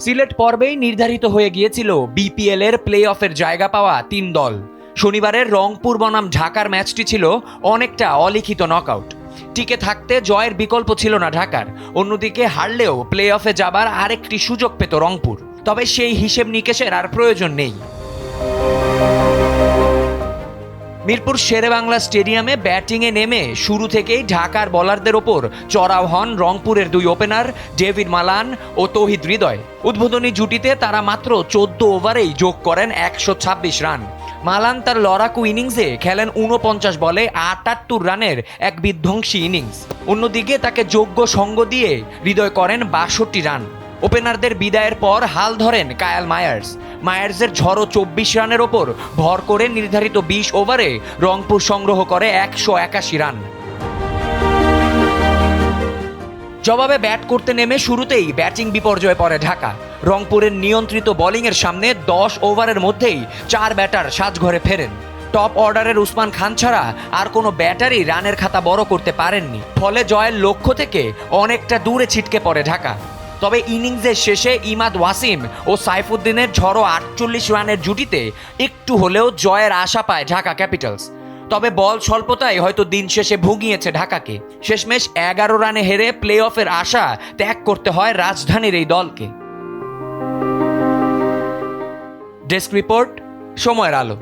সিলেট পর্বেই নির্ধারিত হয়ে গিয়েছিল বিপিএল এর প্লে অফের জায়গা পাওয়া 3 দল। শনিবারের রংপুর বনাম ঢাকার ম্যাচটি ছিল অনেকটা অলিখিত নকআউট। টিকে থাকতে জয়ের বিকল্প ছিল না ঢাকার, অন্যদিকে হারলেও প্লে অফে যাবার আরেকটি সুযোগ পেত রংপুর। তবে সেই হিসেব নিকেশের আর প্রয়োজন নেই। মিরপুর শেরেবাংলা স্টেডিয়ামে ব্যাটিংয়ে নেমে শুরু থেকেই ঢাকার বোলারদের ওপর চড়াও হন রংপুরের দুই ওপেনার ডেভিড মালান ও তৌহিদ হৃদয়। উদ্বোধনী জুটিতে তারা মাত্র 14 ওভারেই যোগ করেন 126 রান। মালান তার লড়াকু ইনিংসে খেলেন 49 বলে 78 রানের এক বিধ্বংসী ইনিংস। অন্যদিকে তাকে যোগ্য সঙ্গ দিয়ে হৃদয় করেন 62 রান। ওপেনারদের বিদায়ের পর হাল ধরেন কায়াল মায়ার্সের ঝড়ো 24 রানের ওপর ভর করে নির্ধারিত 20 ওভারে রংপুর সংগ্রহ করে 181 রান। জবাবে ব্যাট করতে নেমে শুরুতেই ব্যাটিং বিপর্যয়ে পড়ে ঢাকা। রংপুরের নিয়ন্ত্রিত বোলিংয়ের সামনে 10 ওভারের মধ্যেই 4 ব্যাটার সাজঘরে ফেরেন। টপ অর্ডারের উসমান খান ছাড়া আর কোনো ব্যাটারই রানের খাতা বড় করতে পারেননি। ফলে জয়ের লক্ষ্য থেকে অনেকটা দূরে ছিটকে পড়ে ঢাকা। তবে ইনিংসের শেষে ইমাদ ওয়াসিম ও সাইফুদ্দিনের ঝড়ো 48 রানের জুটিতে একটু হলেও জয়ের আশা পায় ঢাকা ক্যাপিটালস। তবে বল স্বল্পতায় হয়তো দিন শেষে ভুগিয়েছে ঢাকাকে। শেষমেশ 11 রানে হেরে প্লে অফের আশা ত্যাগ করতে হয় রাজধানীর এই দলকে। ডেস্ক রিপোর্ট, সময়ের আলো।